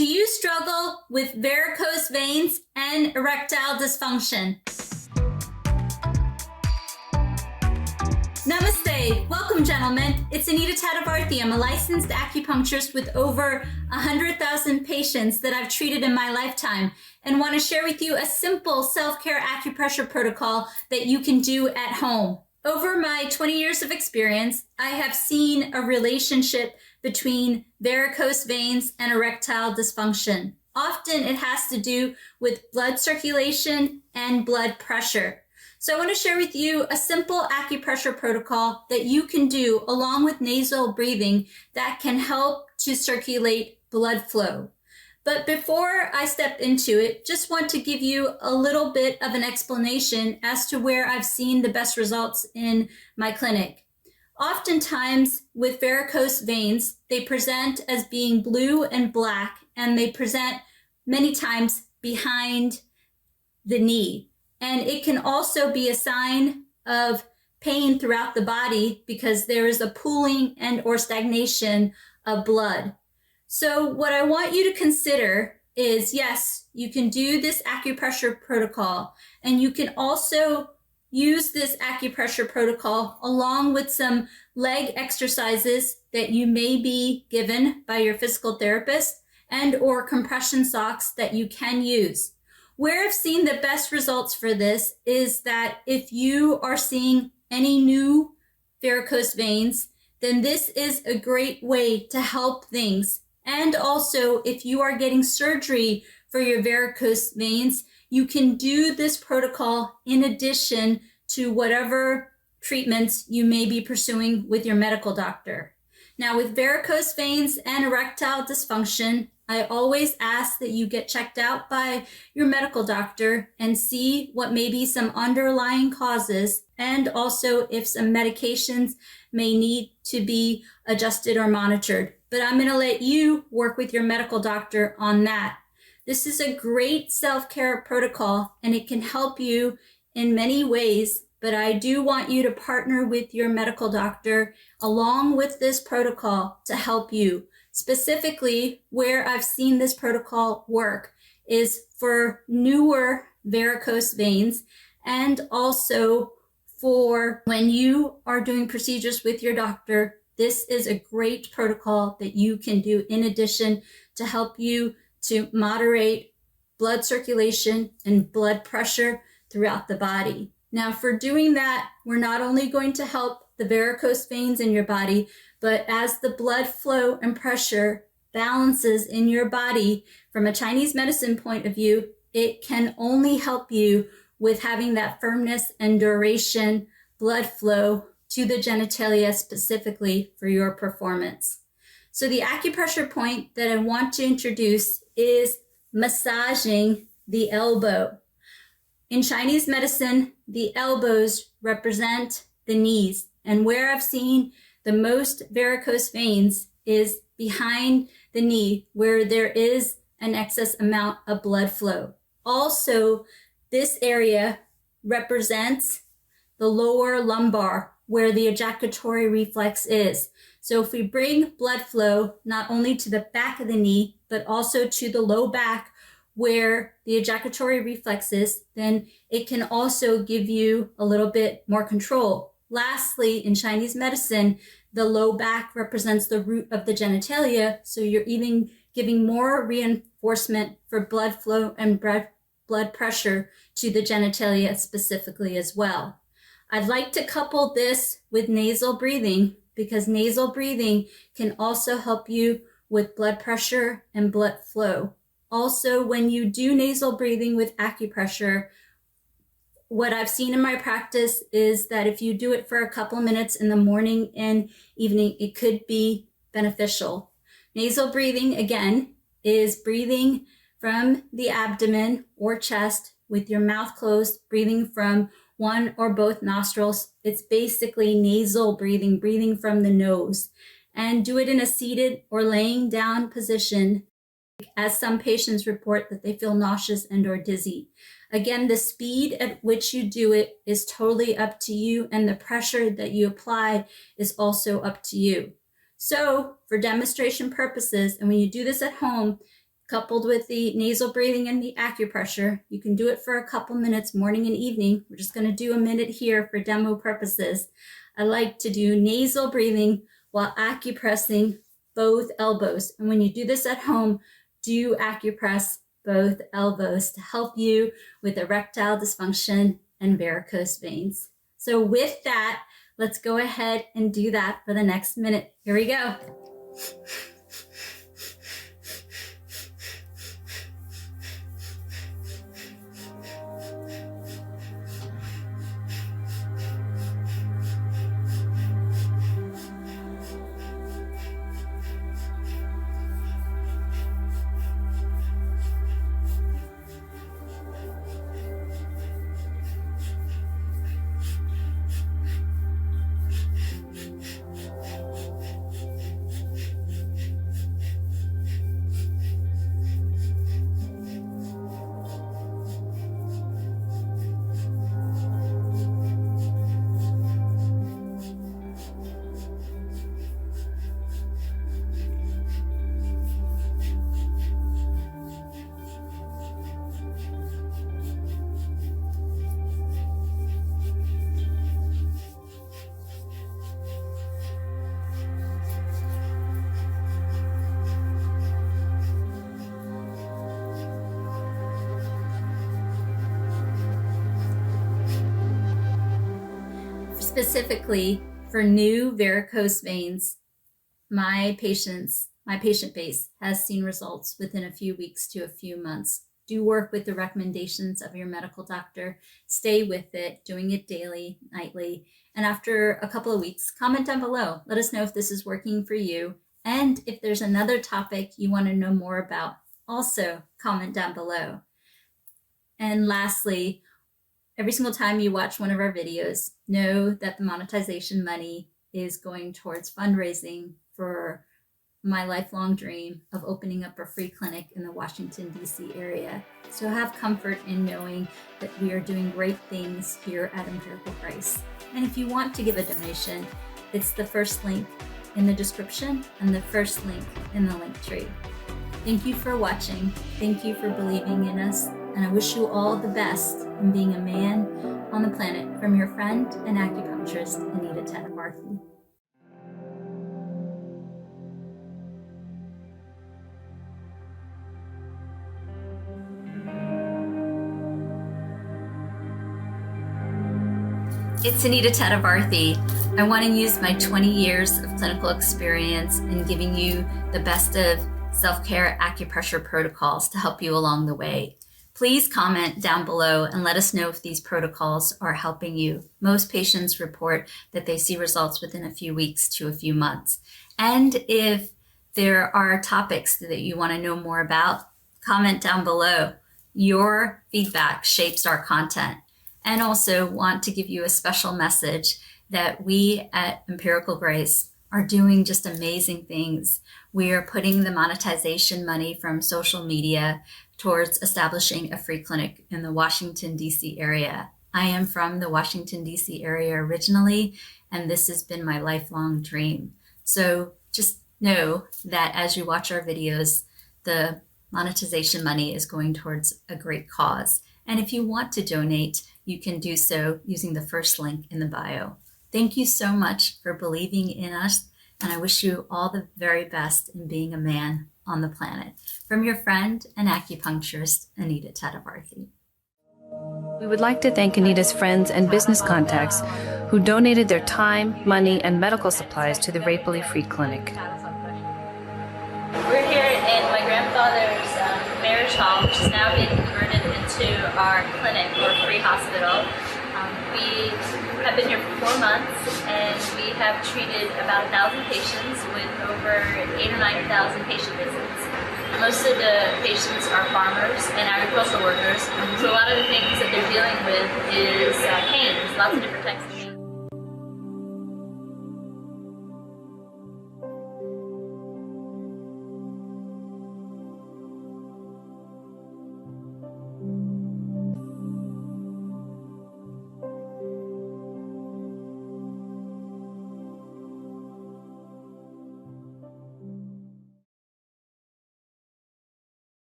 Do you struggle with varicose veins and erectile dysfunction? Namaste. Welcome, gentlemen. It's Anita Tadavarthi. I'm a licensed acupuncturist with over 100,000 patients that I've treated in my lifetime and want to share with you a simple self-care acupressure protocol that you can do at home. Over my 20 years of experience, I have seen a relationship between varicose veins and erectile dysfunction. Often it has to do with blood circulation and blood pressure. So I want to share with you a simple acupressure protocol that you can do along with nasal breathing that can help to circulate blood flow. But before I step into it, just want to give you a little bit of an explanation as to where I've seen the best results in my clinic. Oftentimes with varicose veins, they present as being blue and black, and they present many times behind the knee. And it can also be a sign of pain throughout the body because there is a pooling and or stagnation of blood. So what I want you to consider is, yes, you can do this acupressure protocol, and you can also use this acupressure protocol along with some leg exercises that you may be given by your physical therapist and or compression socks that you can use. Where I've seen the best results for this is that if you are seeing any new varicose veins, then this is a great way to help things. And also, if you are getting surgery for your varicose veins, you can do this protocol in addition to whatever treatments you may be pursuing with your medical doctor. Now, with varicose veins and erectile dysfunction, I always ask that you get checked out by your medical doctor and see what may be some underlying causes, and also if some medications may need to be adjusted or monitored. But I'm going to let you work with your medical doctor on that. This is a great self-care protocol, and it can help you in many ways, but I do want you to partner with your medical doctor along with this protocol to help you. Specifically, where I've seen this protocol work is for newer varicose veins, and also for when you are doing procedures with your doctor. This is a great protocol that you can do in addition to help you to moderate blood circulation and blood pressure throughout the body. Now, for doing that, we're not only going to help the varicose veins in your body, but as the blood flow and pressure balances in your body from a Chinese medicine point of view, it can only help you with having that firmness and duration blood flow to the genitalia specifically for your performance. So the acupressure point that I want to introduce is massaging the elbow. In Chinese medicine, the elbows represent the knees, and where I've seen the most varicose veins is behind the knee, where there is an excess amount of blood flow. Also, this area represents the lower lumbar, where the ejaculatory reflex is. So if we bring blood flow not only to the back of the knee, but also to the low back where the ejaculatory reflex is, then it can also give you a little bit more control. Lastly, in Chinese medicine, the low back represents the root of the genitalia, so you're even giving more reinforcement for blood flow and blood pressure to the genitalia specifically as well. I'd like to couple this with nasal breathing because nasal breathing can also help you with blood pressure and blood flow. Also, when you do nasal breathing with acupressure, what I've seen in my practice is that if you do it for a couple minutes in the morning and evening, it could be beneficial. Nasal breathing, again, is breathing from the abdomen or chest with your mouth closed, breathing from one or both nostrils. It's basically nasal breathing, breathing from the nose. And do it in a seated or laying down position, as some patients report that they feel nauseous and or dizzy. Again, the speed at which you do it is totally up to you, and the pressure that you apply is also up to you. So for demonstration purposes, and when you do this at home, coupled with the nasal breathing and the acupressure. You can do it for a couple minutes, morning and evening. We're just going to do a minute here for demo purposes. I like to do nasal breathing while acupressing both elbows. And when you do this at home, do acupress both elbows to help you with erectile dysfunction and varicose veins. So with that, let's go ahead and do that for the next minute. Here we go. Specifically for new varicose veins, my patient base has seen results within a few weeks to a few months. Do work with the recommendations of your medical doctor. Stay with it, doing it daily, nightly. And after a couple of weeks, comment down below. Let us know if this is working for you. And if there's another topic you want to know more about, also comment down below. And lastly, every single time you watch one of our videos, know that the monetization money is going towards fundraising for my lifelong dream of opening up a free clinic in the Washington, D.C. area. So have comfort in knowing that we are doing great things here at Empirical Grace. And if you want to give a donation, it's the first link in the description and the first link in the link tree. Thank you for watching. Thank you for believing in us. And I wish you all the best in being a man on the planet, from your friend and acupuncturist, Anita Tatavarthi. It's Anita Tatavarthi. I want to use my 20 years of clinical experience in giving you the best of self-care acupressure protocols to help you along the way. Please comment down below and let us know if these protocols are helping you. Most patients report that they see results within a few weeks to a few months. And if there are topics that you want to know more about, comment down below. Your feedback shapes our content. And also want to give you a special message that we at Empirical Grace are doing just amazing things. We are putting the monetization money from social media towards establishing a free clinic in the Washington, D.C. area. I am from the Washington, D.C. area originally, and this has been my lifelong dream. So just know that as you watch our videos, the monetization money is going towards a great cause. And if you want to donate, you can do so using the first link in the bio. Thank you so much for believing in us, and I wish you all the very best in being a man on the planet. From your friend and acupuncturist, Anita Tatavarthi. We would like to thank Anita's friends and business contacts who donated their time, money, and medical supplies to the Rapely Free Clinic. We're here in my grandfather's marriage hall, which is now being converted into our clinic or free hospital. We have been here for 4 months, and we have treated about 1,000 patients with over 8,000 or 9,000 patient visits. Most of the patients are farmers and agricultural workers, so a lot of the things that they're dealing with is pain. There's lots of different types of